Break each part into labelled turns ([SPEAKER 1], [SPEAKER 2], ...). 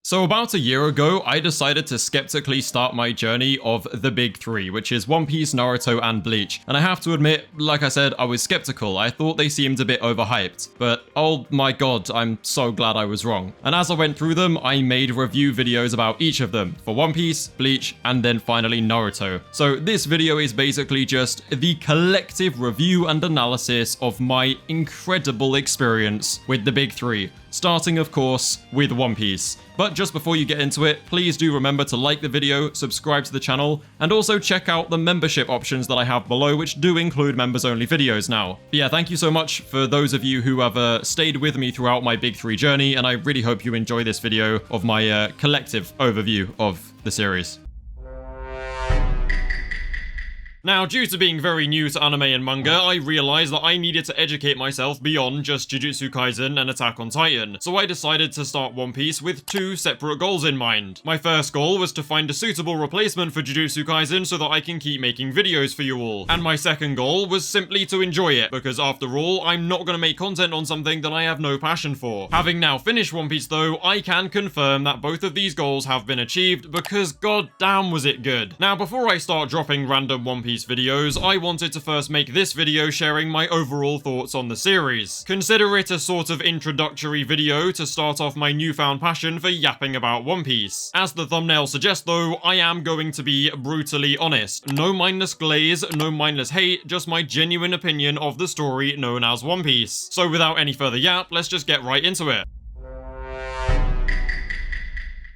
[SPEAKER 1] So about a year ago, I decided to skeptically start my journey of the big three, which is One Piece, Naruto, and Bleach. And I have to admit, like I said, I was skeptical. I thought they seemed a bit overhyped, but oh my god, I'm so glad I was wrong. And as I went through them, I made review videos about each of them, for One Piece, Bleach, and then finally Naruto. So this video is basically just the collective review and analysis of my incredible experience with the big three. Starting, of course, with One Piece. But just before you get into it, please do remember to like the video, subscribe to the channel, and also check out the membership options that I have below, which do include members-only videos now. But yeah, thank you so much for those of you who have stayed with me throughout my Big Three journey, and I really hope you enjoy this video of my collective overview of the series. Now, due to being very new to anime and manga, I realized that I needed to educate myself beyond just Jujutsu Kaisen and Attack on Titan, so I decided to start One Piece with two separate goals in mind. My first goal was to find a suitable replacement for Jujutsu Kaisen so that I can keep making videos for you all. And my second goal was simply to enjoy it, because after all, I'm not going to make content on something that I have no passion for. Having now finished One Piece though, I can confirm that both of these goals have been achieved, because goddamn was it good. Now, before I start dropping random One Piece videos, I wanted to first make this video sharing my overall thoughts on the series. Consider it a sort of introductory video to start off my newfound passion for yapping about One Piece. As the thumbnail suggests though, I am going to be brutally honest. No mindless glaze, no mindless hate, just my genuine opinion of the story known as One Piece. So without any further yap, let's just get right into it.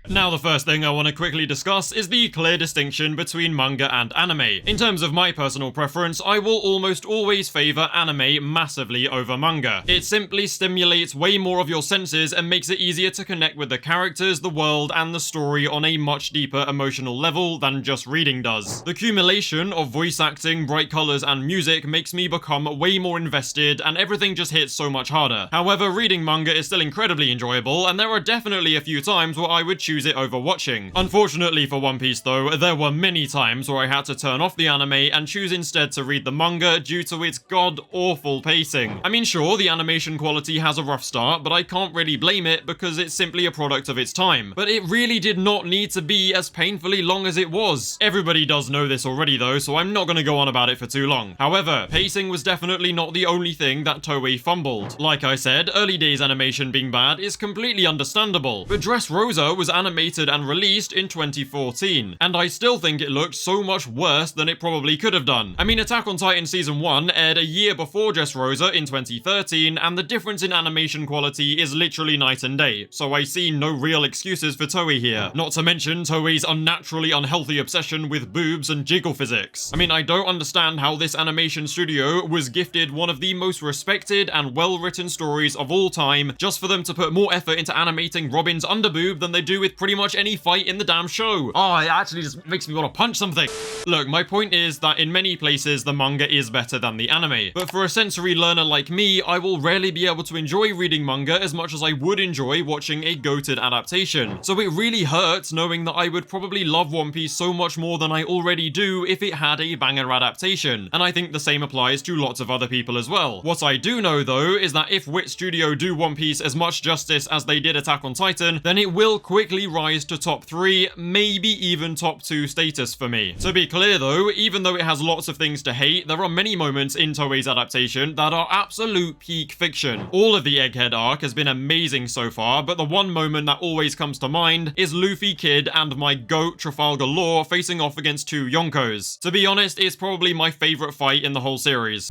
[SPEAKER 1] Now, the first thing I want to quickly discuss is the clear distinction between manga and anime. In terms of my personal preference, I will almost always favor anime massively over manga. It simply stimulates way more of your senses and makes it easier to connect with the characters, the world, and the story on a much deeper emotional level than just reading does. The accumulation of voice acting, bright colors, and music makes me become way more invested, and everything just hits so much harder. However, reading manga is still incredibly enjoyable, and there are definitely a few times where I would choose it over watching. Unfortunately for One Piece though, there were many times where I had to turn off the anime and choose instead to read the manga due to its god-awful pacing. I mean, sure, the animation quality has a rough start, but I can't really blame it because it's simply a product of its time. But it really did not need to be as painfully long as it was. Everybody does know this already though, so I'm not going to go on about it for too long. However, pacing was definitely not the only thing that Toei fumbled. Like I said, early days animation being bad is completely understandable, but Dressrosa was animated and released in 2014, and I still think it looked so much worse than it probably could have done. I mean, Attack on Titan Season 1 aired a year before Dressrosa in 2013, and the difference in animation quality is literally night and day, so I see no real excuses for Toei here. Not to mention Toei's unnaturally unhealthy obsession with boobs and jiggle physics. I mean, I don't understand how this animation studio was gifted one of the most respected and well-written stories of all time, just for them to put more effort into animating Robin's underboob than they do with pretty much any fight in the damn show. Oh, it actually just makes me want to punch something. Look, my point is that in many places the manga is better than the anime, but for a sensory learner like me, I will rarely be able to enjoy reading manga as much as I would enjoy watching a goated adaptation. So it really hurts knowing that I would probably love One Piece so much more than I already do if it had a banger adaptation, and I think the same applies to lots of other people as well. What I do know though is that if Wit Studio do One Piece as much justice as they did Attack on Titan, then it will quickly rise to top 3, maybe even top 2 status for me. To be clear though, even though it has lots of things to hate, there are many moments in Toei's adaptation that are absolute peak fiction. All of the Egghead arc has been amazing so far, but the one moment that always comes to mind is Luffy, Kid, and my goat Trafalgar Law facing off against two Yonkos. To be honest, it's probably my favorite fight in the whole series.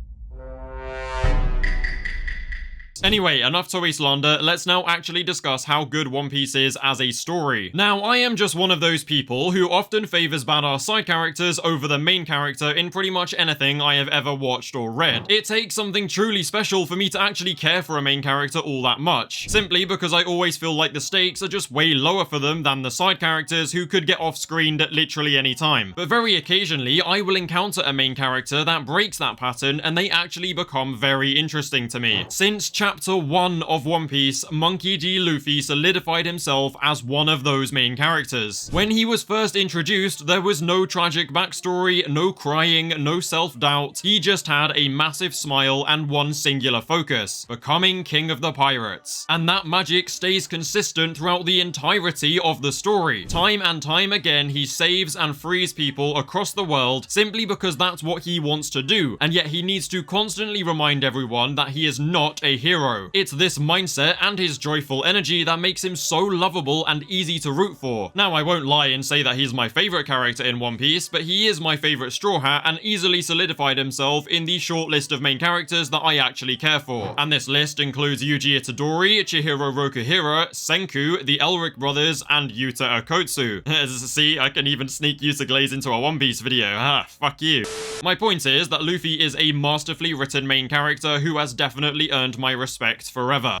[SPEAKER 1] Anyway, enough Toei slander, let's now actually discuss how good One Piece is as a story. Now, I am just one of those people who often favors badass side characters over the main character in pretty much anything I have ever watched or read. It takes something truly special for me to actually care for a main character all that much, simply because I always feel like the stakes are just way lower for them than the side characters who could get off-screened at literally any time. But very occasionally, I will encounter a main character that breaks that pattern and they actually become very interesting to me. Since chapter 1 of One Piece, Monkey D. Luffy solidified himself as one of those main characters. When he was first introduced, there was no tragic backstory, no crying, no self-doubt. He just had a massive smile and one singular focus: becoming king of the pirates. And that magic stays consistent throughout the entirety of the story. Time and time again, he saves and frees people across the world simply because that's what he wants to do, and yet he needs to constantly remind everyone that he is not a hero. It's this mindset and his joyful energy that makes him so lovable and easy to root for. Now, I won't lie and say that he's my favorite character in One Piece, but he is my favorite Straw Hat and easily solidified himself in the short list of main characters that I actually care for. And this list includes Yuji Itadori, Chihiro Rokuhira, Senku, the Elric brothers, and Yuta Okotsu. See, I can even sneak Yuta Glaze into a One Piece video. Ah, fuck you. My point is that Luffy is a masterfully written main character who has definitely earned my respect forever.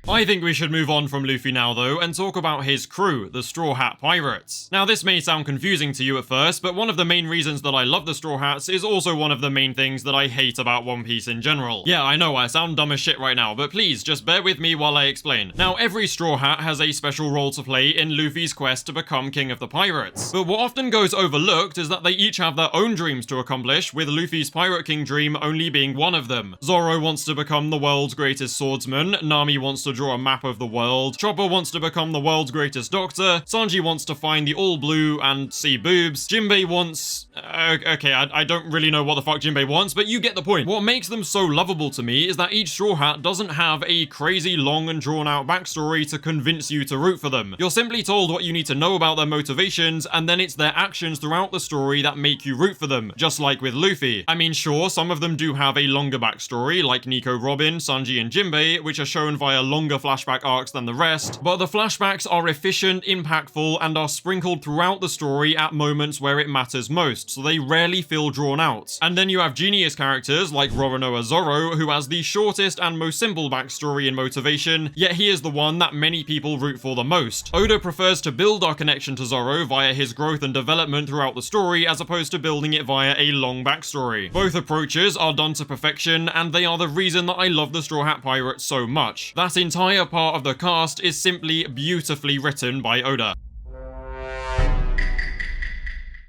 [SPEAKER 1] I think we should move on from Luffy now though and talk about his crew, the Straw Hat Pirates. Now this may sound confusing to you at first, but one of the main reasons that I love the Straw Hats is also one of the main things that I hate about One Piece in general. Yeah, I know I sound dumb as shit right now, but please just bear with me while I explain. Now every Straw Hat has a special role to play in Luffy's quest to become king of the pirates. But what often goes overlooked is that they each have their own dreams to accomplish, with Luffy's Pirate King dream only being one of them. Zoro wants to become the world's greatest swordsman, Nami wants to draw a map of the world, Chopper wants to become the world's greatest doctor, Sanji wants to find the all blue and see boobs, Jinbei wants... okay, I don't really know what the fuck Jinbei wants, but you get the point. What makes them so lovable to me is that each Straw Hat doesn't have a crazy long and drawn out backstory to convince you to root for them. You're simply told what you need to know about their motivations, and then it's their actions throughout the story that make you root for them, just like with Luffy. I mean, sure, some of them do have a longer backstory, like Nico Robin, Sanji and Jinbei, which are shown via longer flashback arcs than the rest, but the flashbacks are efficient, impactful, and are sprinkled throughout the story at moments where it matters most, so they rarely feel drawn out. And then you have genius characters like Roronoa Zoro, who has the shortest and most simple backstory and motivation, yet he is the one that many people root for the most. Oda prefers to build our connection to Zoro via his growth and development throughout the story as opposed to building it via a long backstory. Both approaches are done to perfection, and they are the reason that I love the Straw Hat Pirates so much. That entire part of the cast is simply beautifully written by Oda.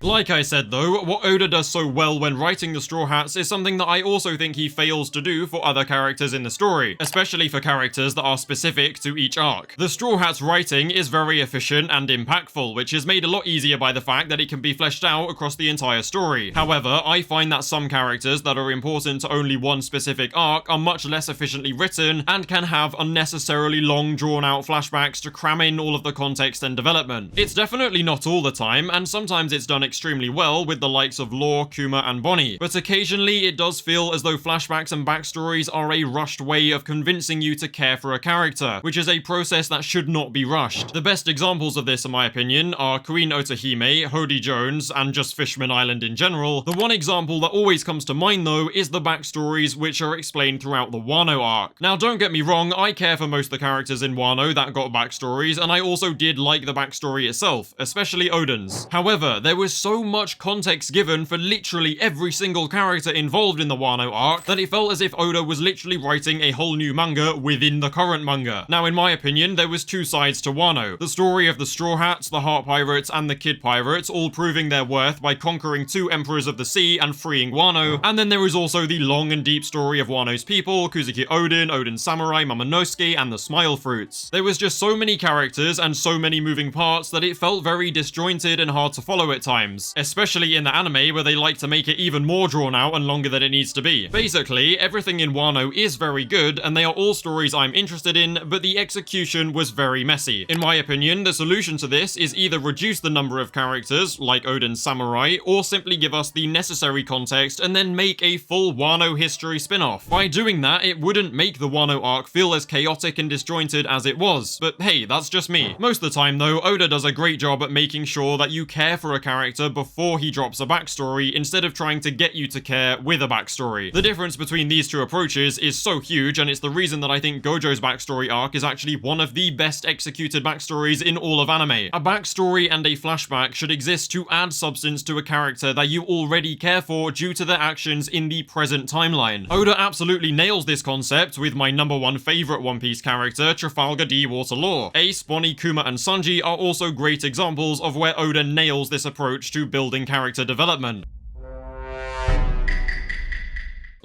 [SPEAKER 1] Like I said though, what Oda does so well when writing the Straw Hats is something that I also think he fails to do for other characters in the story, especially for characters that are specific to each arc. The Straw Hats writing is very efficient and impactful, which is made a lot easier by the fact that it can be fleshed out across the entire story. However, I find that some characters that are important to only one specific arc are much less efficiently written and can have unnecessarily long drawn out flashbacks to cram in all of the context and development. It's definitely not all the time, and sometimes it's done extremely well with the likes of Law, Kuma, and Bonnie, but occasionally it does feel as though flashbacks and backstories are a rushed way of convincing you to care for a character, which is a process that should not be rushed. The best examples of this, in my opinion, are Queen Otohime, Hody Jones, and just Fishman Island in general. The one example that always comes to mind though is the backstories which are explained throughout the Wano arc. Now don't get me wrong, I care for most of the characters in Wano that got backstories, and I also did like the backstory itself, especially Odin's. However, there was so much context given for literally every single character involved in the Wano arc that it felt as if Oda was literally writing a whole new manga within the current manga. Now in my opinion, there was two sides to Wano. The story of the Straw Hats, the Heart Pirates, and the Kid Pirates all proving their worth by conquering two Emperors of the Sea and freeing Wano, and then there was also the long and deep story of Wano's people, Kuzuki Odin, Odin's Samurai, Momonosuke, and the Smile Fruits. There was just so many characters and so many moving parts that it felt very disjointed and hard to follow at times, especially in the anime where they like to make it even more drawn out and longer than it needs to be. Basically, everything in Wano is very good, and they are all stories I'm interested in, but the execution was very messy. In my opinion, the solution to this is either reduce the number of characters, like Odin's Samurai, or simply give us the necessary context and then make a full Wano history spin-off. By doing that, it wouldn't make the Wano arc feel as chaotic and disjointed as it was, but hey, that's just me. Most of the time though, Oda does a great job at making sure that you care for a character character before he drops a backstory instead of trying to get you to care with a backstory. The difference between these two approaches is so huge, and it's the reason that I think Gojo's backstory arc is actually one of the best executed backstories in all of anime. A backstory and a flashback should exist to add substance to a character that you already care for due to their actions in the present timeline. Oda absolutely nails this concept with my number one favorite One Piece character, Trafalgar D. Waterloo. Ace, Bonnie, Kuma, and Sanji are also great examples of where Oda nails this approach to building character development.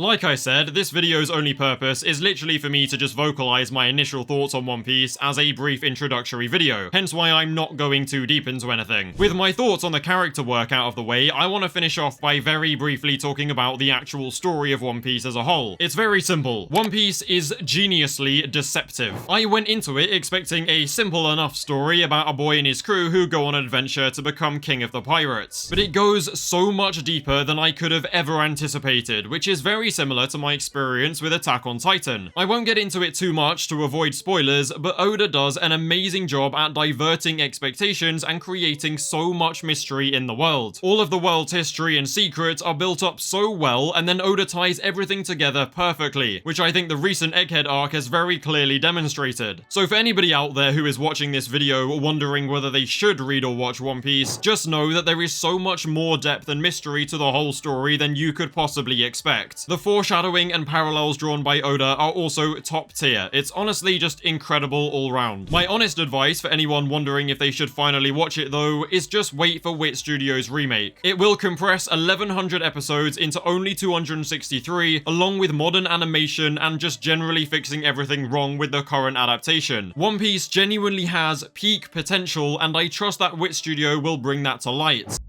[SPEAKER 1] Like I said, this video's only purpose is literally for me to just vocalize my initial thoughts on One Piece as a brief introductory video, hence why I'm not going too deep into anything. With my thoughts on the character work out of the way, I want to finish off by very briefly talking about the actual story of One Piece as a whole. It's very simple. One Piece is geniusly deceptive. I went into it expecting a simple enough story about a boy and his crew who go on an adventure to become king of the pirates. But it goes so much deeper than I could have ever anticipated, which is very similar to my experience with Attack on Titan. I won't get into it too much to avoid spoilers, but Oda does an amazing job at diverting expectations and creating so much mystery in the world. All of the world's history and secrets are built up so well, and then Oda ties everything together perfectly, which I think the recent Egghead arc has very clearly demonstrated. So for anybody out there who is watching this video wondering whether they should read or watch One Piece, just know that there is so much more depth and mystery to the whole story than you could possibly expect. The foreshadowing and parallels drawn by Oda are also top tier. It's honestly just incredible all round. My honest advice for anyone wondering if they should finally watch it though is just wait for Wit Studios' remake. It will compress 1100 episodes into only 263, along with modern animation and just generally fixing everything wrong with the current adaptation. One Piece genuinely has peak potential, and I trust that Wit Studio will bring that to light.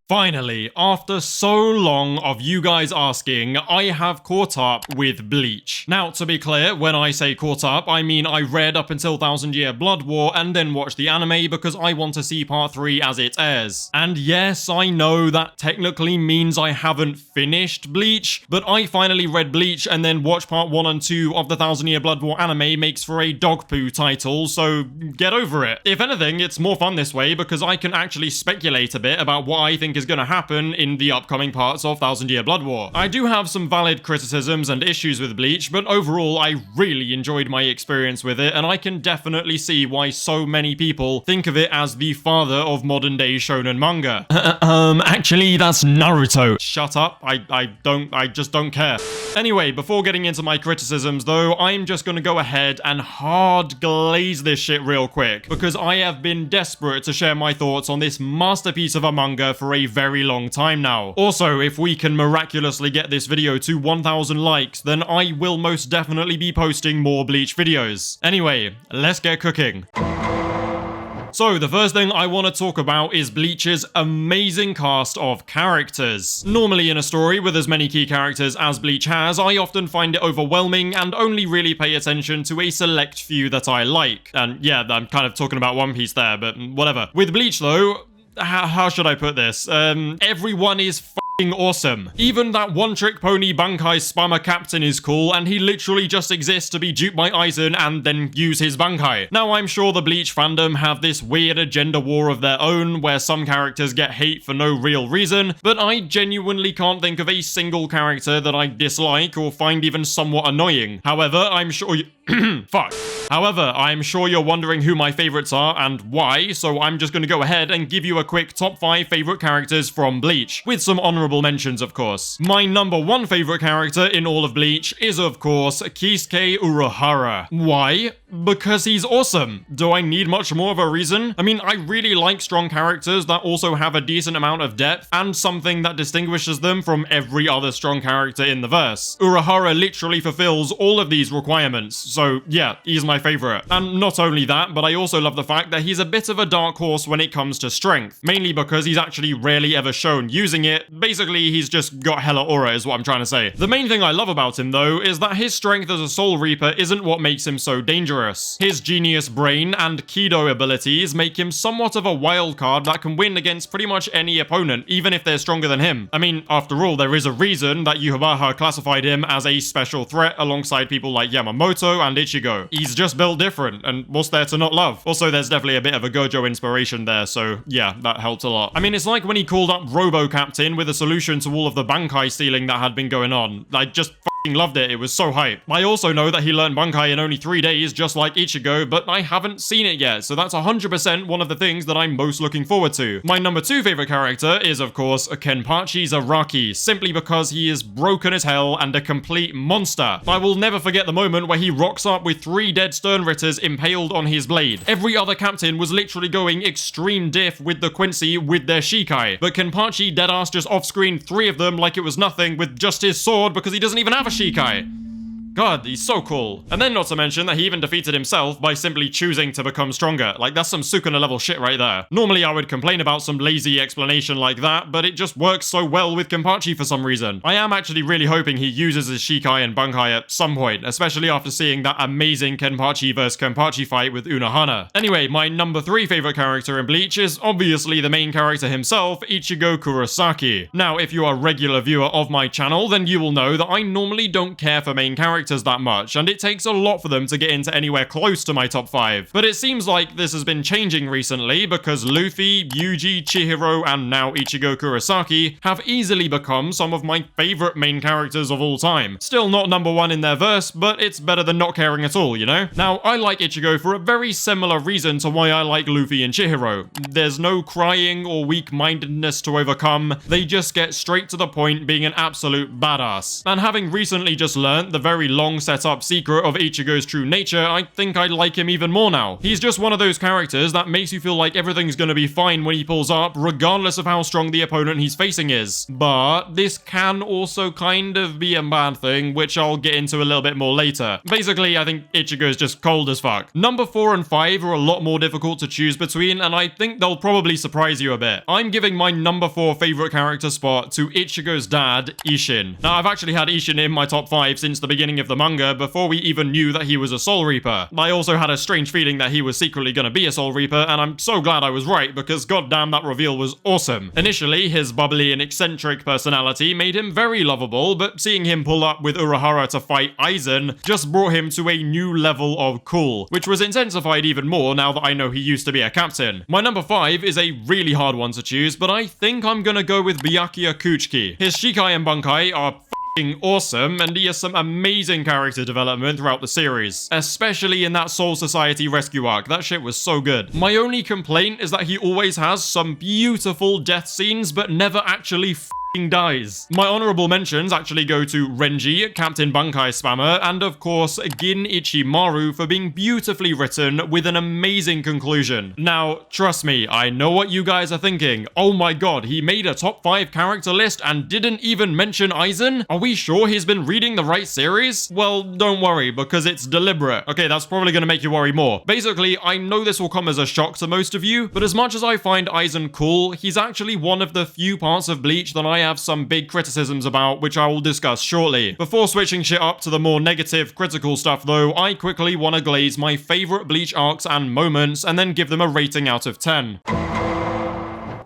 [SPEAKER 1] Finally, after so long of you guys asking, I have caught up with Bleach. Now, to be clear, when I say caught up, I mean I read up until 1000 Year Blood War and then watched the anime because I want to see part 3 as it airs. And yes, I know that technically means I haven't finished Bleach, but I finally read Bleach and then watched part 1 and 2 of the 1000 Year Blood War anime makes for a dog poo title, so get over it. If anything, it's more fun this way because I can actually speculate a bit about what I think is going to happen in the upcoming parts of 1000 Year Blood War. I do have some valid criticisms and issues with Bleach, but overall I really enjoyed my experience with it, and I can definitely see why so many people think of it as the father of modern day shonen manga. Actually that's Naruto. Shut up, I just don't care. Anyway, before getting into my criticisms though, I'm just gonna go ahead and hard glaze this shit real quick, because I have been desperate to share my thoughts on this masterpiece of a manga for a very long time now. Also, if we can miraculously get this video to 1000 likes, then I will most definitely be posting more Bleach videos. Anyway, let's get cooking. So, the first thing I want to talk about is Bleach's amazing cast of characters. Normally in a story with as many key characters as Bleach has, I often find it overwhelming and only really pay attention to a select few that I like. And yeah, I'm kind of talking about One Piece there, but whatever. With Bleach though, how should I put this? Everyone is f***ing awesome. Even that one-trick pony Bankai spammer captain is cool, and he literally just exists to be duped by Aizen and then use his Bankai. Now, I'm sure the Bleach fandom have this weird agenda war of their own, where some characters get hate for no real reason, but I genuinely can't think of a single character that I dislike or find even somewhat annoying. However, I'm sure However, I'm sure you're wondering who my favorites are and why, so I'm just gonna go ahead and give you a quick top 5 favorite characters from Bleach, with some honorable mentions of course. My number 1 favorite character in all of Bleach is of course Kisuke Uruhara. Why? Because he's awesome. Do I need much more of a reason? I mean, I really like strong characters that also have a decent amount of depth and something that distinguishes them from every other strong character in the verse. Uruhara literally fulfills all of these requirements, so yeah, he's my favorite. And not only that, but I also love the fact that he's a bit of a dark horse when it comes to strength, mainly because he's actually rarely ever shown using it. Basically, he's just got hella aura is what I'm trying to say. The main thing I love about him though is that his strength as a Soul Reaper isn't what makes him so dangerous. dangerous. His genius brain and Kido abilities make him somewhat of a wild card that can win against pretty much any opponent, even if they're stronger than him. I mean, after all, there is a reason that Yhwach classified him as a special threat alongside people like Yamamoto and Ichigo. He's just built different, and what's there to not love? Also, there's definitely a bit of a Gojo inspiration there, so yeah, that helped a lot. I mean, it's like when he called up Robo Captain with a solution to all of the Bankai stealing that had been going on. I just loved it. It was so hype. I also know that he learned Bankai in only 3 days, just like Ichigo, but I haven't seen it yet, so that's 100% one of the things that I'm most looking forward to. My number 2 favorite character is, of course, Kenpachi Zaraki, simply because he is broken as hell and a complete monster. I will never forget the moment where he rocks up with 3 dead Sternritters impaled on his blade. Every other captain was literally going extreme diff with the Quincy with their Shikai, but Kenpachi deadass just off-screen 3 of them like it was nothing with just his sword because he doesn't even have a Shikai. God, he's so cool. And then not to mention that he even defeated himself by simply choosing to become stronger. Like, that's some Sukuna level shit right there. Normally I would complain about some lazy explanation like that, but it just works so well with Kenpachi for some reason. I am actually really hoping he uses his Shikai and Bankai at some point, especially after seeing that amazing Kenpachi vs Kenpachi fight with Uruhara. Anyway, my number 3 favorite character in Bleach is obviously the main character himself, Ichigo Kurosaki. Now, if you are a regular viewer of my channel, then you will know that I normally don't care for main characters that much, and it takes a lot for them to get into anywhere close to my top 5. But it seems like this has been changing recently because Luffy, Yuji, Chihiro, and now Ichigo Kurosaki have easily become some of my favorite main characters of all time. Still not number 1 in their verse, but it's better than not caring at all, you know? Now, I like Ichigo for a very similar reason to why I like Luffy and Chihiro. There's no crying or weak-mindedness to overcome, they just get straight to the point being an absolute badass. And having recently just learnt the very long set up secret of Ichigo's true nature, I think I like him even more now. He's just one of those characters that makes you feel like everything's gonna be fine when he pulls up, regardless of how strong the opponent he's facing is. But this can also kind of be a bad thing, which I'll get into a little bit more later. Basically, I think Ichigo's just cold as fuck. Number 4 and 5 are a lot more difficult to choose between, and I think they'll probably surprise you a bit. I'm giving my number 4 favorite character spot to Ichigo's dad, Isshin. Now, I've actually had Isshin in my top 5 since the beginning of the manga before we even knew that he was a Soul Reaper. I also had a strange feeling that he was secretly gonna be a Soul Reaper, and I'm so glad I was right because goddamn that reveal was awesome. Initially, his bubbly and eccentric personality made him very lovable, but seeing him pull up with Uruhara to fight Aizen just brought him to a new level of cool, which was intensified even more now that I know he used to be a captain. My number 5 is a really hard one to choose, but I think I'm gonna go with Byakuya Kuchiki. His Shikai and Bankai are awesome, and he has some amazing character development throughout the series, especially in that Soul Society rescue arc. That shit was so good. My only complaint is that he always has some beautiful death scenes, but never actually dies. My honorable mentions actually go to Renji, Captain Bankai Spammer, and of course Gin Ichimaru for being beautifully written with an amazing conclusion. Now, trust me, I know what you guys are thinking. Oh my god, he made a top 5 character list and didn't even mention Aizen? Are we sure he's been reading the right series? Well, don't worry, because it's deliberate. Okay, that's probably gonna make you worry more. Basically, I know this will come as a shock to most of you, but as much as I find Aizen cool, he's actually one of the few parts of Bleach that I have some big criticisms about, which I will discuss shortly. Before switching shit up to the more negative, critical stuff though, I quickly want to glaze my favorite Bleach arcs and moments and then give them a rating out of 10.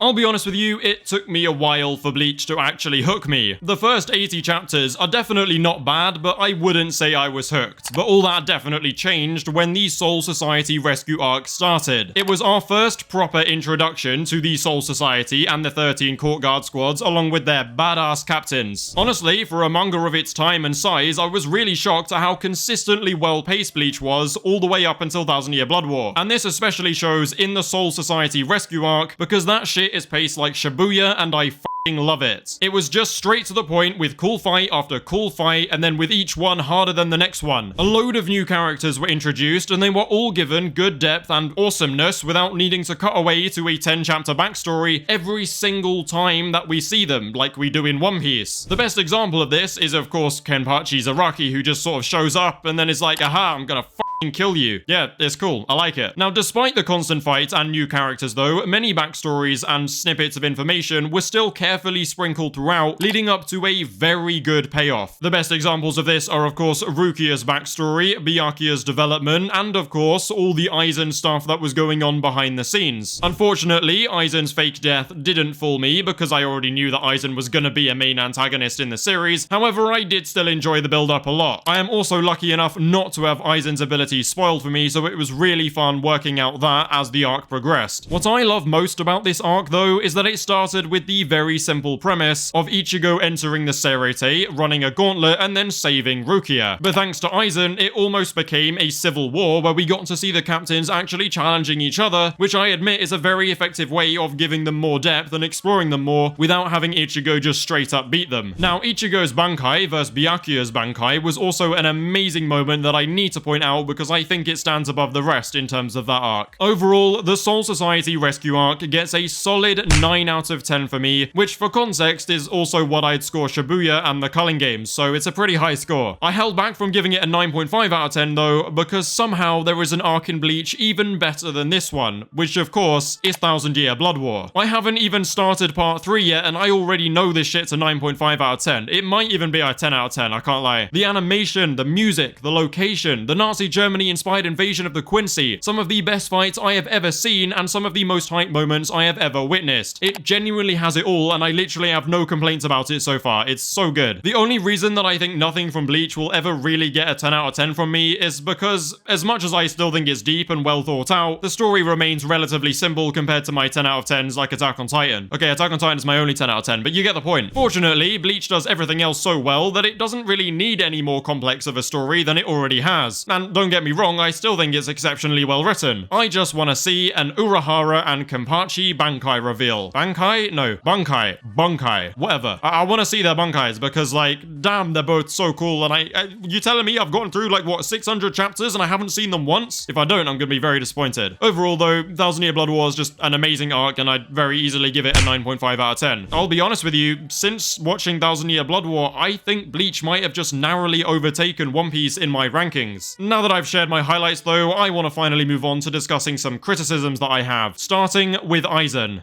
[SPEAKER 1] I'll be honest with you, it took me a while for Bleach to actually hook me. The first 80 chapters are definitely not bad, but I wouldn't say I was hooked. But all that definitely changed when the Soul Society rescue arc started. It was our first proper introduction to the Soul Society and the 13 court guard squads, along with their badass captains. Honestly, for a manga of its time and size, I was really shocked at how consistently well-paced Bleach was all the way up until Thousand Year Blood War. And this especially shows in the Soul Society rescue arc, because that shit is paced like Shibuya, and I love it. It was just straight to the point with cool fight after cool fight, and then with each one harder than the next one. A load of new characters were introduced, and they were all given good depth and awesomeness without needing to cut away to a 10-chapter backstory every single time that we see them, like we do in One Piece. The best example of this is, of course, Kenpachi Zaraki, who just sort of shows up and then is like, aha, I'm gonna kill you. Yeah, it's cool. I like it. Now, despite the constant fights and new characters though, many backstories and snippets of information were still carefully sprinkled throughout, leading up to a very good payoff. The best examples of this are of course Rukia's backstory, Byakuya's development, and of course all the Aizen stuff that was going on behind the scenes. Unfortunately, Aizen's fake death didn't fool me because I already knew that Aizen was gonna be a main antagonist in the series. However, I did still enjoy the build up a lot. I am also lucky enough not to have Aizen's ability spoiled for me, so it was really fun working out that as the arc progressed. What I love most about this arc though is that it started with the very simple premise of Ichigo entering the Serete, running a gauntlet, and then saving Rukia. But thanks to Aizen, it almost became a civil war where we got to see the captains actually challenging each other, which I admit is a very effective way of giving them more depth and exploring them more without having Ichigo just straight up beat them. Now, Ichigo's Bankai versus Byakuya's Bankai was also an amazing moment that I need to point out because I think it stands above the rest in terms of that arc. Overall, the Soul Society rescue arc gets a solid 9 out of 10 for me, which for context is also what I'd score Shibuya and the Culling Games, so it's a pretty high score. I held back from giving it a 9.5 out of 10 though, because somehow there is an arc in Bleach even better than this one, which of course is 1000 Year Blood War. I haven't even started part 3 yet and I already know this shit's a 9.5 out of 10. It might even be a 10 out of 10, I can't lie. The animation, the music, the location, the Nazi Germany-inspired invasion of the Quincy, some of the best fights I have ever seen and some of the most hype moments I have ever witnessed. It genuinely has it all and I literally have no complaints about it so far. It's so good. The only reason that I think nothing from Bleach will ever really get a 10 out of 10 from me is because, as much as I still think it's deep and well thought out, the story remains relatively simple compared to my 10 out of 10s like Attack on Titan. Okay, Attack on Titan is my only 10 out of 10, but you get the point. Fortunately, Bleach does everything else so well that it doesn't really need any more complex of a story than it already has. And don't get me wrong, I still think it's exceptionally well written. I just want to see an Uruhara and Kenpachi Bankai reveal. Bankai? No, Bankai. Bankai. Whatever. I want to see their Bankais because, like, damn, they're both so cool and you telling me I've gotten through, like, what, 600 chapters and I haven't seen them once? If I don't, I'm gonna be very disappointed. Overall, though, 1000 Year Blood War is just an amazing arc and I'd very easily give it a 9.5 out of 10. I'll be honest with you, since watching 1000 Year Blood War, I think Bleach might have just narrowly overtaken One Piece in my rankings. Now that I've shared my highlights though, I want to finally move on to discussing some criticisms that I have, starting with Aizen.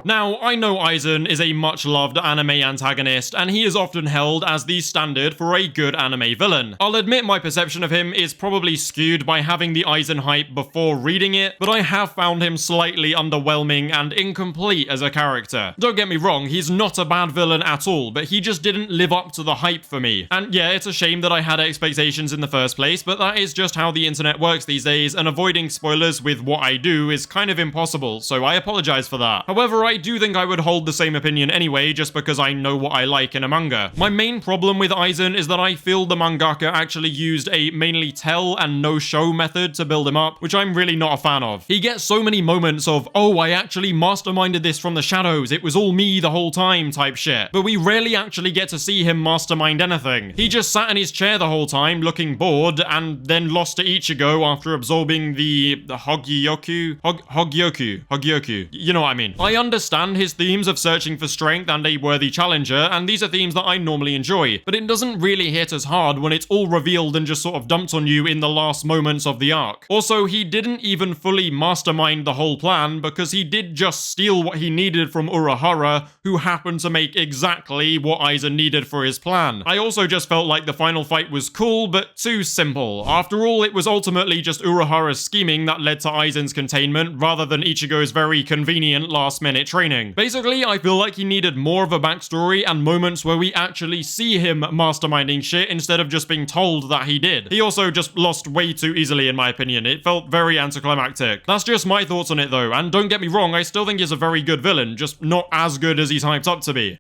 [SPEAKER 1] Now, I know Aizen is a much-loved anime antagonist, and he is often held as the standard for a good anime villain. I'll admit my perception of him is probably skewed by having the Aizen hype before reading it, but I have found him slightly underwhelming and incomplete as a character. Don't get me wrong, he's not a bad villain at all, but he just didn't live up to the hype for me. And yeah, it's a shame that I had expectations in the first place, but that is just how the internet works these days, and avoiding spoilers with what I do is kind of impossible, so I apologize for that. However, I do think I would hold the same opinion anyway, just because I know what I like in a manga. My main problem with Aizen is that I feel the mangaka actually used a mainly tell and no show method to build him up, which I'm really not a fan of. He gets so many moments of, oh, I actually masterminded this from the shadows, it was all me the whole time type shit, but we rarely actually get to see him mastermind anything. He just sat in his chair the whole time looking bored and then lost to Ichigo after absorbing the Hogyoku, you know what I mean. I understand his themes of searching for strength and a worthy challenger, and these are themes that I normally enjoy, but it doesn't really hit as hard when it's all revealed and just sort of dumped on you in the last moments of the arc. Also, he didn't even fully mastermind the whole plan because he did just steal what he needed from Uruhara, who happened to make exactly what Aizen needed for his plan. I also just felt like the final fight was cool, but too simple. After all, it was ultimately just Uruhara's scheming that led to Aizen's containment, rather than Ichigo's very convenient last-minute training. Basically, I feel like he needed more of a backstory and moments where we actually see him masterminding shit instead of just being told that he did. He also just lost way too easily in my opinion. It felt very anticlimactic. That's just my thoughts on it though, and don't get me wrong, I still think he's a very good villain, just not as good as he's hyped up to be.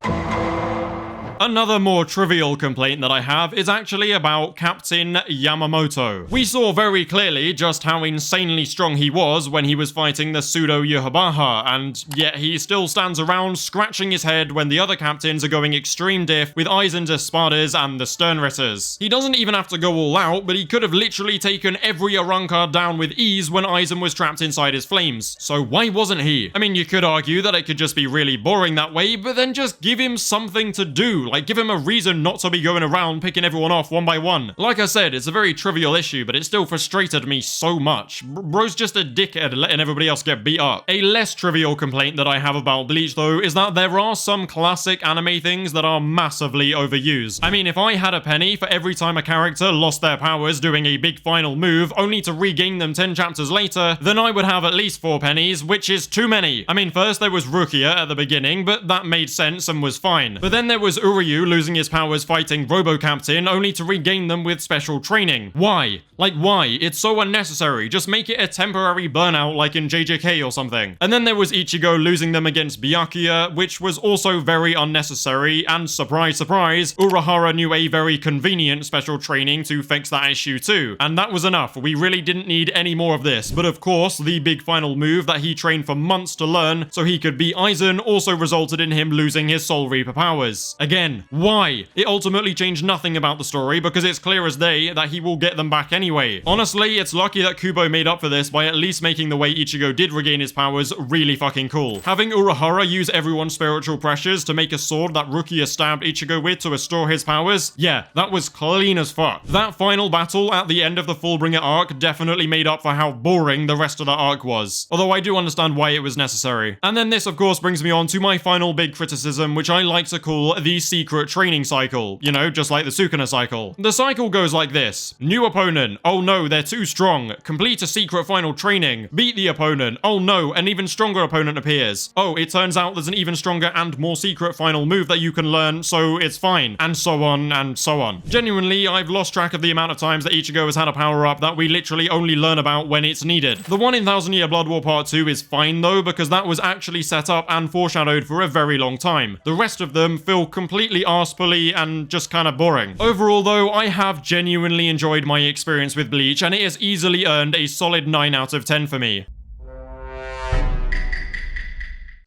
[SPEAKER 1] Another more trivial complaint that I have is actually about Captain Yamamoto. We saw very clearly just how insanely strong he was when he was fighting the pseudo Yhwach, and yet he still stands around scratching his head when the other captains are going extreme diff with Aizen's Espadas and the Sternritters. He doesn't even have to go all out, but he could have literally taken every Arrancar down with ease when Aizen was trapped inside his flames. So why wasn't he? I mean, you could argue that it could just be really boring that way, but then just give him something to do. do? Like, give him a reason not to be going around picking everyone off one by one. Like I said, it's a very trivial issue, but it still frustrated me so much. Bro's just a dickhead letting everybody else get beat up. A less trivial complaint that I have about Bleach, though, is that there are some classic anime things that are massively overused. I mean, if I had a penny for every time a character lost their powers doing a big final move, only to regain them 10 chapters later, then I would have at least 4 pennies, which is too many. I mean, first there was Rukia at the beginning, but that made sense and was fine. But then there was Uryu losing his powers fighting Robo-Captain, only to regain them with special training. Why? Like, why? It's so unnecessary. Just make it a temporary burnout like in JJK or something. And then there was Ichigo losing them against Byakuya, which was also very unnecessary, and surprise, surprise, Uruhara knew a very convenient special training to fix that issue too. And that was enough. We really didn't need any more of this. But of course, the big final move that he trained for months to learn so he could beat Aizen also resulted in him losing his Soul Reaper powers. Again, why? It ultimately changed nothing about the story because it's clear as day that he will get them back anyway. Honestly, it's lucky that Kubo made up for this by at least making the way Ichigo did regain his powers really fucking cool. Having Uruhara use everyone's spiritual pressures to make a sword that Rukia stabbed Ichigo with to restore his powers, yeah, that was clean as fuck. That final battle at the end of the Fullbringer arc definitely made up for how boring the rest of the arc was. Although I do understand why it was necessary. And then this of course brings me on to my final big criticism, which I like to call the secret training cycle. You know, just like the Sukuna cycle. The cycle goes like this. New opponent. Oh no, they're too strong. Complete a secret final training. Beat the opponent. Oh no, an even stronger opponent appears. Oh, it turns out there's an even stronger and more secret final move that you can learn, so it's fine. And so on and so on. Genuinely, I've lost track of the amount of times that Ichigo has had a power-up that we literally only learn about when it's needed. The one in Thousand Year Blood War Part 2 is fine though, because that was actually set up and foreshadowed for a very long time. The rest of them feel completely arsepully and just kind of boring. Overall though, I have genuinely enjoyed my experience with Bleach, and it has easily earned a solid 9 out of 10 for me.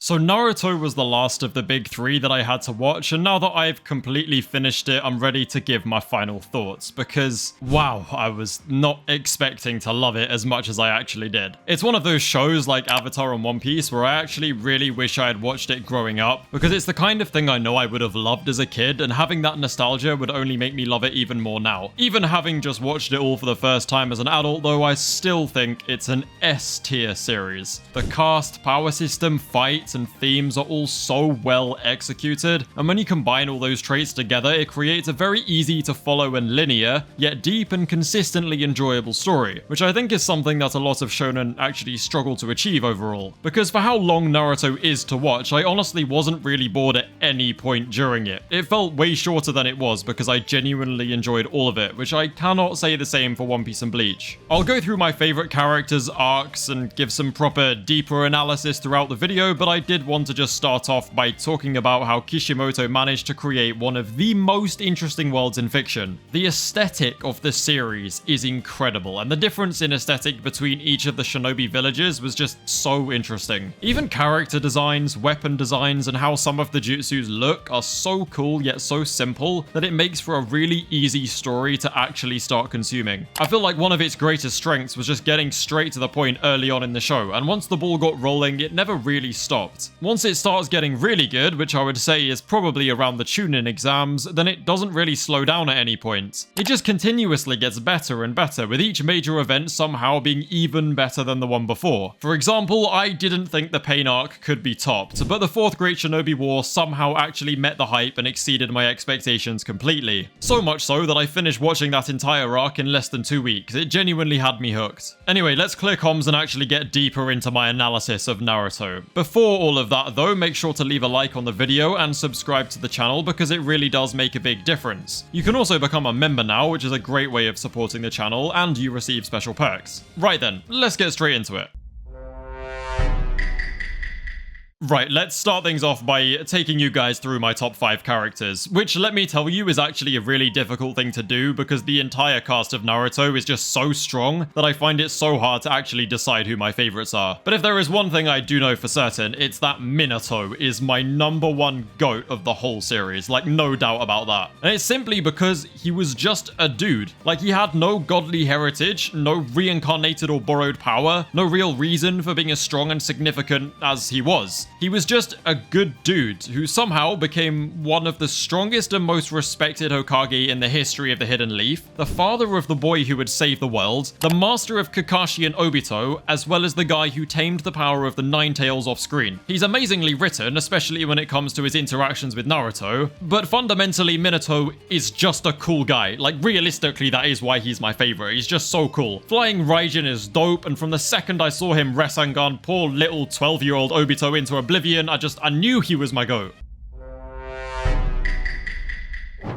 [SPEAKER 1] So Naruto was the last of the big 3 that I had to watch, and now that I've completely finished it, I'm ready to give my final thoughts, because wow, I was not expecting to love it as much as I actually did. It's one of those shows like Avatar and One Piece where I actually really wish I had watched it growing up, because it's the kind of thing I know I would have loved as a kid, and having that nostalgia would only make me love it even more now. Even having just watched it all for the first time as an adult though, I still think it's an S tier series. The cast, power system, fights, and themes are all so well executed, and when you combine all those traits together, it creates a very easy to follow and linear, yet deep and consistently enjoyable story, which I think is something that a lot of shonen actually struggle to achieve overall. Because for how long Naruto is to watch, I honestly wasn't really bored at any point during it. It felt way shorter than it was because I genuinely enjoyed all of it, which I cannot say the same for One Piece and Bleach. I'll go through my favorite characters, arcs, and give some proper, deeper analysis throughout the video, but I did want to just start off by talking about how Kishimoto managed to create one of the most interesting worlds in fiction. The aesthetic of the series is incredible, and the difference in aesthetic between each of the shinobi villages was just so interesting. Even character designs, weapon designs, and how some of the jutsus look are so cool yet so simple that it makes for a really easy story to actually start consuming. I feel like one of its greatest strengths was just getting straight to the point early on in the show, and once the ball got rolling, it never really stopped. Once it starts getting really good, which I would say is probably around the Chunin exams, then it doesn't really slow down at any point. It just continuously gets better and better, with each major event somehow being even better than the one before. For example, I didn't think the Pain arc could be topped, but the 4th Great Shinobi War somehow actually met the hype and exceeded my expectations completely. So much so that I finished watching that entire arc in less than 2 weeks. It genuinely had me hooked. Anyway, let's clear comms and actually get deeper into my analysis of Naruto. Before all of that though, make sure to leave a like on the video and subscribe to the channel because it really does make a big difference. You can also become a member now, which is a great way of supporting the channel, and you receive special perks. Right then, let's get straight into it. Right, let's start things off by taking you guys through my top 5 characters, which let me tell you is actually a really difficult thing to do because the entire cast of Naruto is just so strong that I find it so hard to actually decide who my favorites are. But if there is one thing I do know for certain, it's that Minato is my #1 GOAT of the whole series, like no doubt about that. And it's simply because he was just a dude. Like he had no godly heritage, no reincarnated or borrowed power, no real reason for being as strong and significant as he was. He was just a good dude who somehow became one of the strongest and most respected Hokage in the history of the Hidden Leaf, the father of the boy who would save the world, the master of Kakashi and Obito, as well as the guy who tamed the power of the Nine Tails off screen. He's amazingly written, especially when it comes to his interactions with Naruto, but fundamentally Minato is just a cool guy. Like, realistically, that is why he's my favorite. He's just so cool. Flying Raijin is dope, and from the second I saw him Rasengan poor little 12-year-old Obito into oblivion, I knew he was my goat.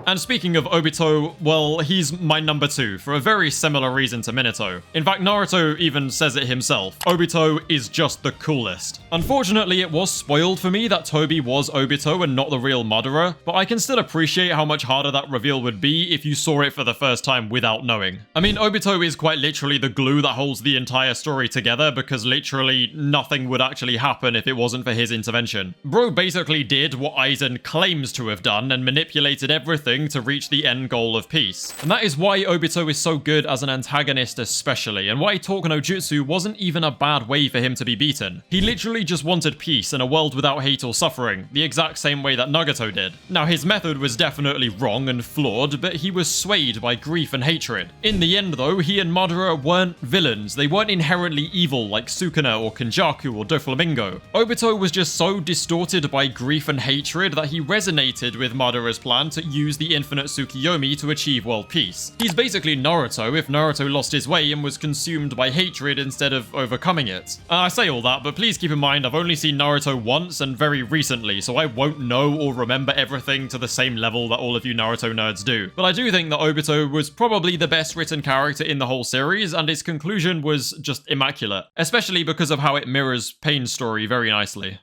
[SPEAKER 1] And speaking of Obito, well, he's my number 2 for a very similar reason to Minato. In fact, Naruto even says it himself. Obito is just the coolest. Unfortunately, it was spoiled for me that Toby was Obito and not the real Madara, but I can still appreciate how much harder that reveal would be if you saw it for the first time without knowing. I mean, Obito is quite literally the glue that holds the entire story together because literally nothing would actually happen if it wasn't for his intervention. Bro basically did what Aizen claims to have done and manipulated everything to reach the end goal of peace. And that is why Obito is so good as an antagonist especially, and why Talk no Jutsu wasn't even a bad way for him to be beaten. He literally just wanted peace and a world without hate or suffering, the exact same way that Nagato did. Now, his method was definitely wrong and flawed, but he was swayed by grief and hatred. In the end though, he and Madara weren't villains. They weren't inherently evil like Sukuna or Kenjaku or Doflamingo. Obito was just so distorted by grief and hatred that he resonated with Madara's plan to use the infinite Tsukiyomi to achieve world peace. He's basically Naruto if Naruto lost his way and was consumed by hatred instead of overcoming it. I say all that, but please keep in mind I've only seen Naruto once and very recently, so I won't know or remember everything to the same level that all of you Naruto nerds do. But I do think that Obito was probably the best written character in the whole series, and his conclusion was just immaculate, especially because of how it mirrors Pain's story very nicely.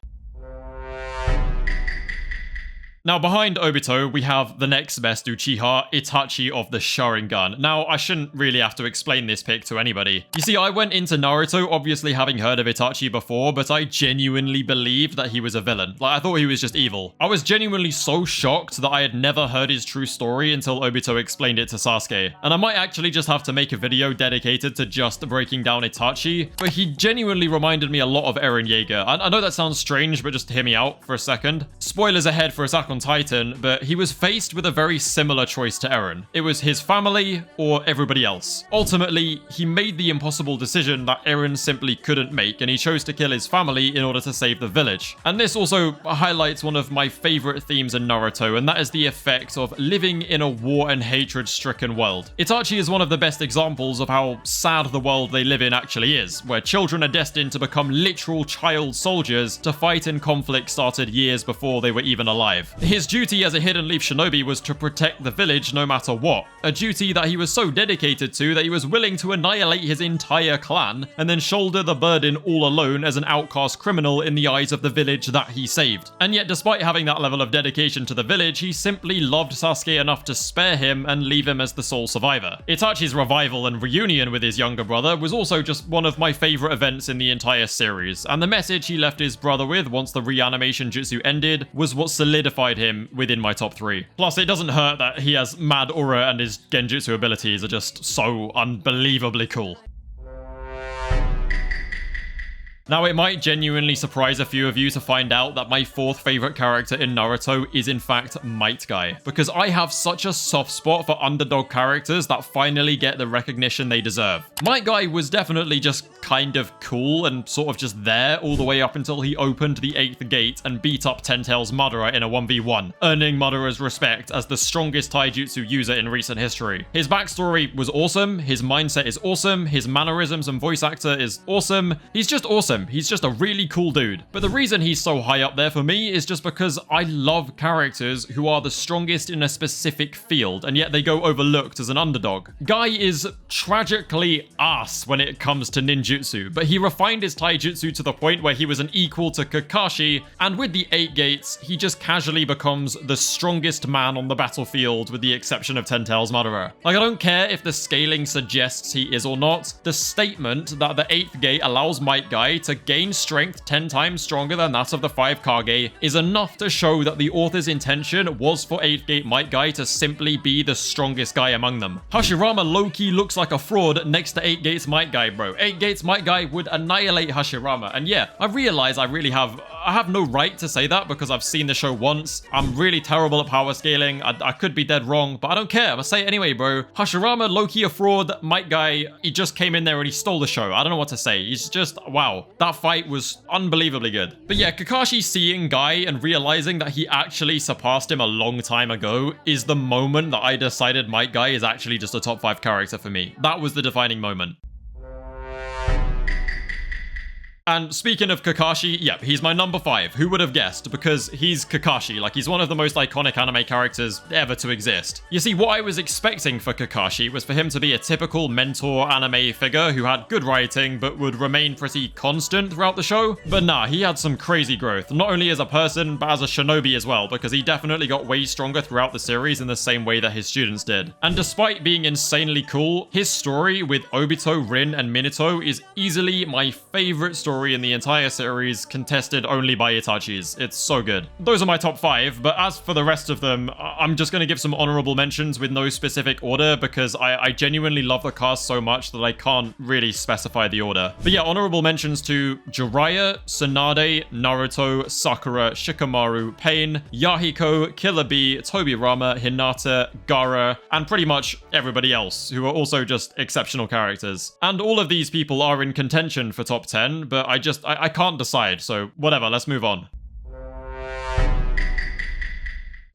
[SPEAKER 1] Now, behind Obito, we have the next best Uchiha, Itachi of the Sharingan. Now, I shouldn't really have to explain this pick to anybody. You see, I went into Naruto obviously having heard of Itachi before, but I genuinely believed that he was a villain. Like, I thought he was just evil. I was genuinely so shocked that I had never heard his true story until Obito explained it to Sasuke. And I might actually just have to make a video dedicated to just breaking down Itachi, but he genuinely reminded me a lot of Eren Yeager. I know that sounds strange, but just hear me out for a second. Spoilers ahead for Attack on Titan, but he was faced with a very similar choice to Eren. It was his family or everybody else. Ultimately, he made the impossible decision that Eren simply couldn't make, and he chose to kill his family in order to save the village. And this also highlights one of my favorite themes in Naruto, and that is the effect of living in a war and hatred-stricken world. Itachi is one of the best examples of how sad the world they live in actually is, where children are destined to become literal child soldiers to fight in conflict started years before they were even alive. His duty as a Hidden Leaf shinobi was to protect the village no matter what, a duty that he was so dedicated to that he was willing to annihilate his entire clan and then shoulder the burden all alone as an outcast criminal in the eyes of the village that he saved. And yet, despite having that level of dedication to the village, he simply loved Sasuke enough to spare him and leave him as the sole survivor. Itachi's revival and reunion with his younger brother was also just one of my favorite events in the entire series, and the message he left his brother with once the reanimation jutsu ended was what solidified him within my top 3. Plus, it doesn't hurt that he has mad aura and his genjutsu abilities are just so unbelievably cool. Now, it might genuinely surprise a few of you to find out that my 4th favorite character in Naruto is in fact Might Guy, because I have such a soft spot for underdog characters that finally get the recognition they deserve. Might Guy was definitely just kind of cool and sort of just there all the way up until he opened the 8th gate and beat up Ten Tails Madara in a 1v1, earning Madara's respect as the strongest taijutsu user in recent history. His backstory was awesome, his mindset is awesome, his mannerisms and voice actor is awesome. He's just awesome. He's just a really cool dude. But the reason he's so high up there for me is just because I love characters who are the strongest in a specific field, and yet they go overlooked as an underdog. Guy is tragically ass when it comes to ninjutsu, but he refined his taijutsu to the point where he was an equal to Kakashi, and with the 8 gates, he just casually becomes the strongest man on the battlefield with the exception of Ten Tails Madara. Like, I don't care if the scaling suggests he is or not, the statement that the 8th gate allows Might Guy to gain strength 10 times stronger than that of the 5 Kage is enough to show that the author's intention was for 8th gate Might Guy to simply be the strongest guy among them. Hashirama low-key looks like a fraud next to 8 gates Might Guy, bro. 8 gates Might Guy would annihilate Hashirama, and yeah, I realize I really have I have no right to say that because I've seen the show once. I'm really terrible at power scaling. I could be dead wrong, but I don't care. I'm gonna say it anyway, bro. Hashirama, low-key a fraud. Might Guy, he just came in there and he stole the show. I don't know what to say. He's just, wow. That fight was unbelievably good. But yeah, Kakashi seeing Guy and realizing that he actually surpassed him a long time ago is the moment that I decided Might Guy is actually just a top 5 character for me. That was the defining moment. And speaking of Kakashi, yep, he's my number 5. Who would have guessed? Because he's Kakashi. Like, he's one of the most iconic anime characters ever to exist. You see, what I was expecting for Kakashi was for him to be a typical mentor anime figure who had good writing, but would remain pretty constant throughout the show. But nah, he had some crazy growth, not only as a person, but as a shinobi as well, because he definitely got way stronger throughout the series in the same way that his students did. And despite being insanely cool, his story with Obito, Rin, and Minato is easily my favorite story in the entire series, contested only by Itachi's. It's so good. Those are my top 5, but as for the rest of them, I'm just going to give some honorable mentions with no specific order because I genuinely love the cast so much that I can't really specify the order. But yeah, honorable mentions to Jiraiya, Tsunade, Naruto, Sakura, Shikamaru, Pain, Yahiko, Killer Bee, Tobirama, Hinata, Gaara, and pretty much everybody else, who are also just exceptional characters. And all of these people are in contention for top 10, but I can't decide, so whatever, let's move on.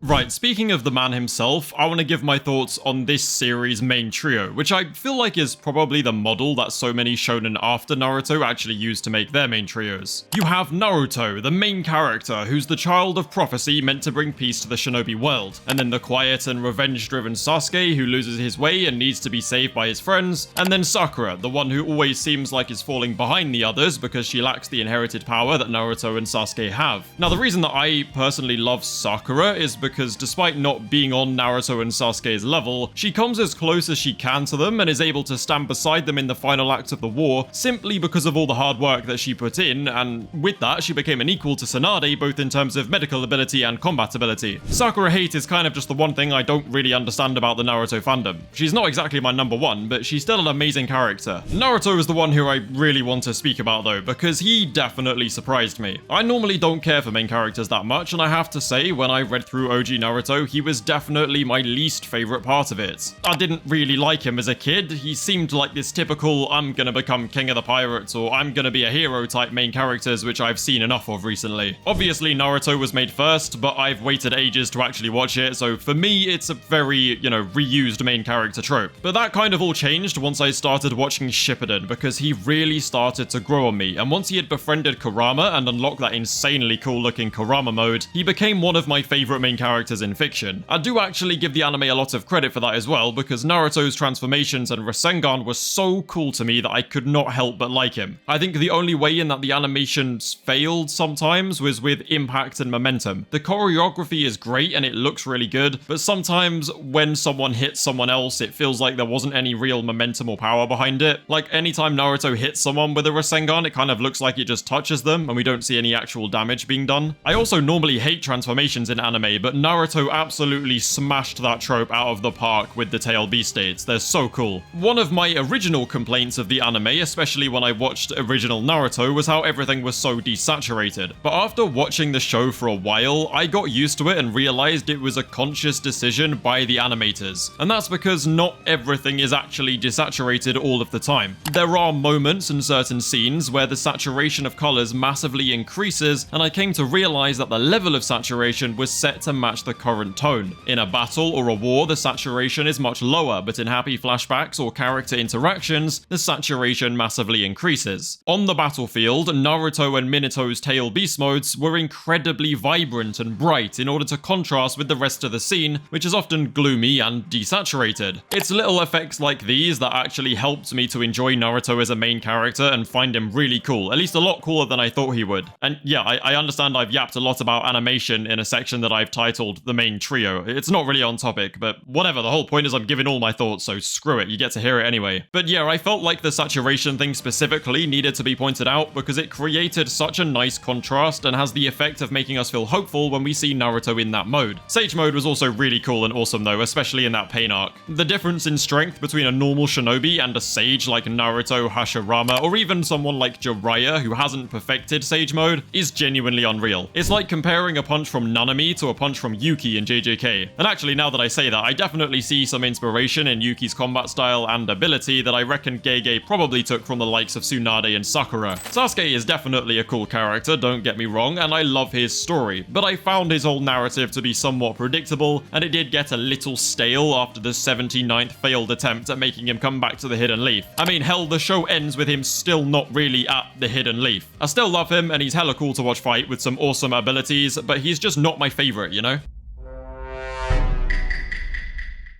[SPEAKER 1] Right, speaking of the man himself, I want to give my thoughts on this series' main trio, which I feel like is probably the model that so many shonen after Naruto actually used to make their main trios. You have Naruto, the main character, who's the child of prophecy meant to bring peace to the shinobi world, and then the quiet and revenge-driven Sasuke, who loses his way and needs to be saved by his friends, and then Sakura, the one who always seems like is falling behind the others because she lacks the inherited power that Naruto and Sasuke have. Now, the reason that I personally love Sakura is because despite not being on Naruto and Sasuke's level, she comes as close as she can to them and is able to stand beside them in the final act of the war simply because of all the hard work that she put in, and with that she became an equal to Tsunade both in terms of medical ability and combat ability. Sakura hate is kind of just the one thing I don't really understand about the Naruto fandom. She's not exactly my number 1, but she's still an amazing character. Naruto is the one who I really want to speak about though, because he definitely surprised me. I normally don't care for main characters that much, and I have to say, when I read through OG Naruto, he was definitely my least favorite part of it. I didn't really like him as a kid. He seemed like this typical I'm gonna become king of the pirates or I'm gonna be a hero type main characters, which I've seen enough of recently. Obviously Naruto was made first, but I've waited ages to actually watch it, so for me it's a very, reused main character trope. But that kind of all changed once I started watching Shippuden, because he really started to grow on me, and once he had befriended Kurama and unlocked that insanely cool looking Kurama mode, he became one of my favorite main characters in fiction. I do actually give the anime a lot of credit for that as well, because Naruto's transformations and Rasengan were so cool to me that I could not help but like him. I think the only way in that the animations failed sometimes was with impact and momentum. The choreography is great and it looks really good, but sometimes when someone hits someone else, it feels like there wasn't any real momentum or power behind it. Like anytime Naruto hits someone with a Rasengan, it kind of looks like it just touches them and we don't see any actual damage being done. I also normally hate transformations in anime, but Naruto absolutely smashed that trope out of the park with the tail B-states. They're so cool. One of my original complaints of the anime, especially when I watched original Naruto, was how everything was so desaturated. But after watching the show for a while, I got used to it and realized it was a conscious decision by the animators. And that's because not everything is actually desaturated all of the time. There are moments in certain scenes where the saturation of colors massively increases, and I came to realize that the level of saturation was set to match the current tone. In a battle or a war, the saturation is much lower, but in happy flashbacks or character interactions, the saturation massively increases. On the battlefield, Naruto and Minato's tail beast modes were incredibly vibrant and bright in order to contrast with the rest of the scene, which is often gloomy and desaturated. It's little effects like these that actually helped me to enjoy Naruto as a main character and find him really cool, at least a lot cooler than I thought he would. And yeah, I understand I've yapped a lot about animation in a section that I've titled titled The Main Trio. It's not really on topic, but whatever, the whole point is I'm giving all my thoughts, so screw it, you get to hear it anyway. But yeah, I felt like the saturation thing specifically needed to be pointed out because it created such a nice contrast and has the effect of making us feel hopeful when we see Naruto in that mode. Sage mode was also really cool and awesome though, especially in that pain arc. The difference in strength between a normal shinobi and a sage like Naruto, Hashirama, or even someone like Jiraiya who hasn't perfected sage mode is genuinely unreal. It's like comparing a punch from Nami to a punch from Yuki in JJK. And actually, now that I say that, I definitely see some inspiration in Yuki's combat style and ability that I reckon Gege probably took from the likes of Tsunade and Sakura. Sasuke is definitely a cool character, don't get me wrong, and I love his story, but I found his whole narrative to be somewhat predictable, and it did get a little stale after the 79th failed attempt at making him come back to the Hidden Leaf. I mean, hell, the show ends with him still not really at the Hidden Leaf. I still love him, and he's hella cool to watch fight with some awesome abilities, but he's just not my favorite, you know?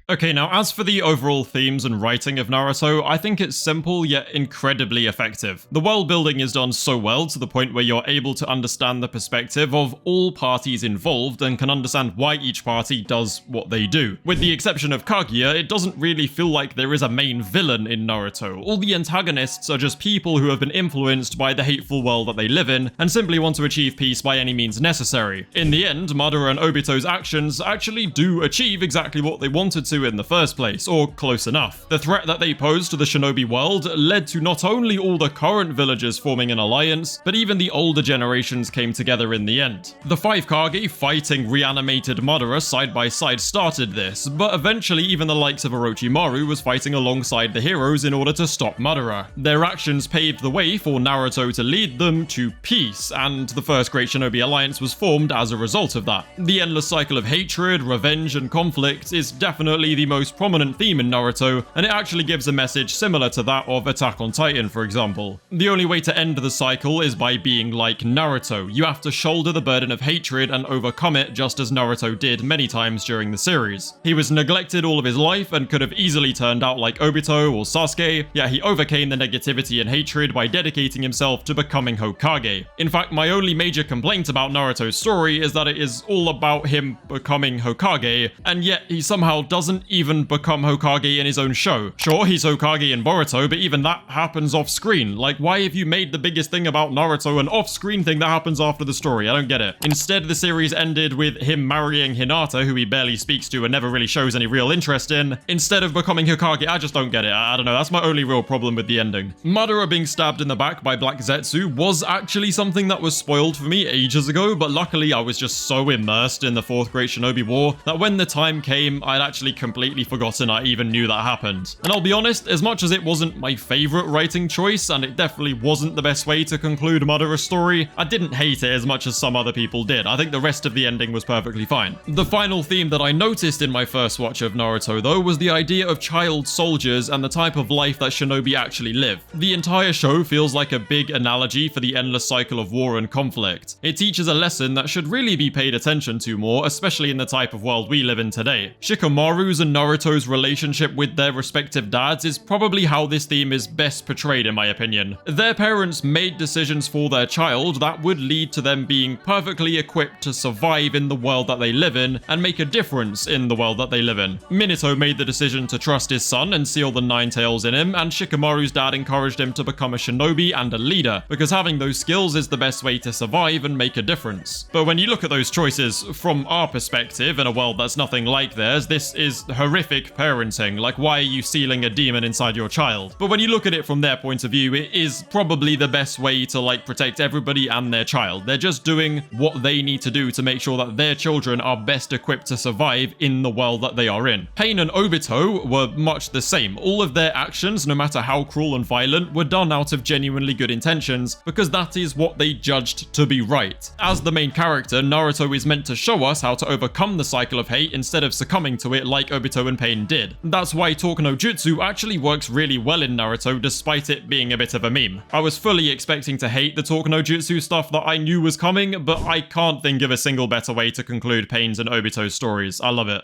[SPEAKER 1] Okay, now as for the overall themes and writing of Naruto, I think it's simple yet incredibly effective. The world building is done so well to the point where you're able to understand the perspective of all parties involved and can understand why each party does what they do. With the exception of Kaguya, it doesn't really feel like there is a main villain in Naruto. All the antagonists are just people who have been influenced by the hateful world that they live in and simply want to achieve peace by any means necessary. In the end, Madara and Obito's actions actually do achieve exactly what they wanted to in the first place, or close enough. The threat that they posed to the shinobi world led to not only all the current villagers forming an alliance, but even the older generations came together in the end. The 5 Kage fighting reanimated Madara side by side started this, but eventually even the likes of Orochimaru was fighting alongside the heroes in order to stop Madara. Their actions paved the way for Naruto to lead them to peace, and the first Great Shinobi Alliance was formed as a result of that. The endless cycle of hatred, revenge, and conflict is definitely the most prominent theme in Naruto, and it actually gives a message similar to that of Attack on Titan, for example. The only way to end the cycle is by being like Naruto. You have to shoulder the burden of hatred and overcome it, just as Naruto did many times during the series. He was neglected all of his life and could have easily turned out like Obito or Sasuke, yet he overcame the negativity and hatred by dedicating himself to becoming Hokage. In fact, my only major complaint about Naruto's story is that it is all about him becoming Hokage, and yet he somehow doesn't even become Hokage in his own show. Sure, he's Hokage in Boruto, but even that happens off screen. Like, why have you made the biggest thing about Naruto an off-screen thing that happens after the story? I don't get it. Instead, the series ended with him marrying Hinata, who he barely speaks to and never really shows any real interest in, instead of becoming Hokage. I just don't get it. I don't know, that's my only real problem with the ending. Madara being stabbed in the back by Black Zetsu was actually something that was spoiled for me ages ago, but luckily I was just so immersed in the 4th Great Shinobi War that when the time came, I'd actually completely forgotten I even knew that happened. And I'll be honest, as much as it wasn't my favorite writing choice, and it definitely wasn't the best way to conclude Madara's story, I didn't hate it as much as some other people did. I think the rest of the ending was perfectly fine. The final theme that I noticed in my first watch of Naruto, though, was the idea of child soldiers and the type of life that shinobi actually live. The entire show feels like a big analogy for the endless cycle of war and conflict. It teaches a lesson that should really be paid attention to more, especially in the type of world we live in today. Shikamaru's and Naruto's relationship with their respective dads is probably how this theme is best portrayed, in my opinion. Their parents made decisions for their child that would lead to them being perfectly equipped to survive in the world that they live in and make a difference in the world that they live in. Minato made the decision to trust his son and seal the 9 tails in him, and Shikamaru's dad encouraged him to become a shinobi and a leader, because having those skills is the best way to survive and make a difference. But when you look at those choices from our perspective, in a world that's nothing like theirs, this is horrific parenting. Like, why are you sealing a demon inside your child? But when you look at it from their point of view, it is probably the best way to, like, protect everybody and their child. They're just doing what they need to do to make sure that their children are best equipped to survive in the world that they are in. Pain and Obito were much the same. All of their actions, no matter how cruel and violent, were done out of genuinely good intentions, because that is what they judged to be right. As the main character, Naruto is meant to show us how to overcome the cycle of hate instead of succumbing to it like Obito and Pain did. That's why Talk no Jutsu actually works really well in Naruto, despite it being a bit of a meme. I was fully expecting to hate the Talk no Jutsu stuff that I knew was coming, but I can't think of a single better way to conclude Pain's and Obito's stories. I love it.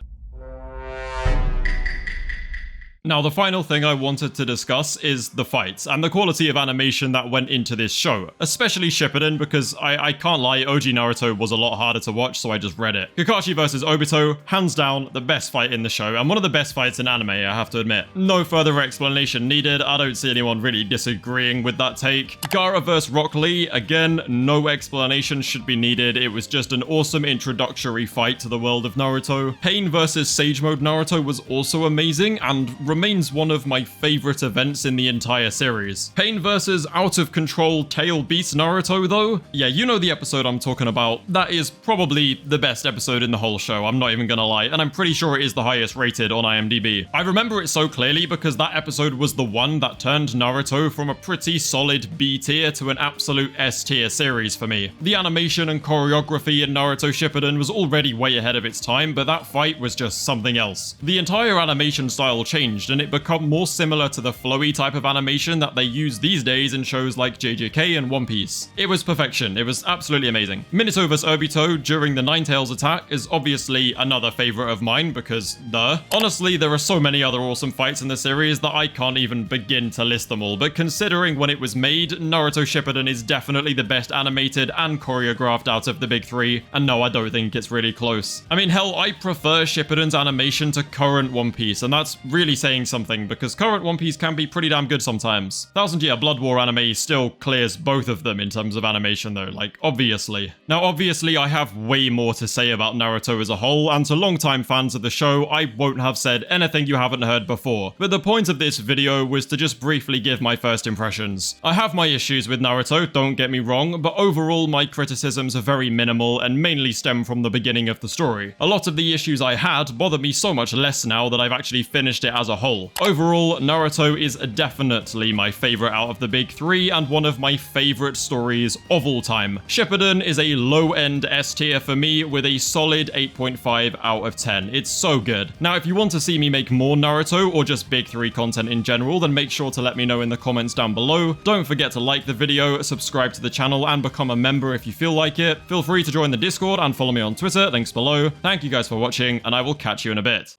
[SPEAKER 1] Now, the final thing I wanted to discuss is the fights and the quality of animation that went into this show, especially Shippuden, because I can't lie, OG Naruto was a lot harder to watch, so I just read it. Kakashi versus Obito, hands down, the best fight in the show, and one of the best fights in anime, I have to admit. No further explanation needed, I don't see anyone really disagreeing with that take. Gaara versus Rock Lee, again, no explanation should be needed, it was just an awesome introductory fight to the world of Naruto. Pain versus Sage Mode Naruto was also amazing, and remains one of my favorite events in the entire series. Pain versus Out of Control Tail Beast Naruto though? Yeah, you know the episode I'm talking about. That is probably the best episode in the whole show, I'm not even gonna lie, and I'm pretty sure it is the highest rated on IMDb. I remember it so clearly because that episode was the one that turned Naruto from a pretty solid B tier to an absolute S tier series for me. The animation and choreography in Naruto Shippuden was already way ahead of its time, but that fight was just something else. The entire animation style changed and it became more similar to the flowy type of animation that they use these days in shows like JJK and One Piece. It was perfection, it was absolutely amazing. Minato vs Obito during the Ninetales attack is obviously another favorite of mine because duh. Honestly, there are so many other awesome fights in the series that I can't even begin to list them all, but considering when it was made, Naruto Shippuden is definitely the best animated and choreographed out of the big three, and no, I don't think it's really close. I mean, hell, I prefer Shippuden's animation to current One Piece, and that's really saying something because current One Piece can be pretty damn good sometimes. 1000-Year Blood War anime still clears both of them in terms of animation though, like, obviously. Now, obviously, I have way more to say about Naruto as a whole, and to longtime fans of the show, I won't have said anything you haven't heard before, but the point of this video was to just briefly give my first impressions. I have my issues with Naruto, don't get me wrong, but overall my criticisms are very minimal and mainly stem from the beginning of the story. A lot of the issues I had bother me so much less now that I've actually finished it as a whole. Overall, Naruto is definitely my favorite out of the big three and one of my favorite stories of all time. Shippuden is a low-end S tier for me with a solid 8.5 out of 10. It's so good. Now, if you want to see me make more Naruto or just big three content in general, then make sure to let me know in the comments down below. Don't forget to like the video, subscribe to the channel, and become a member if you feel like it. Feel free to join the Discord and follow me on Twitter, links below. Thank you guys for watching, and I will catch you in a bit.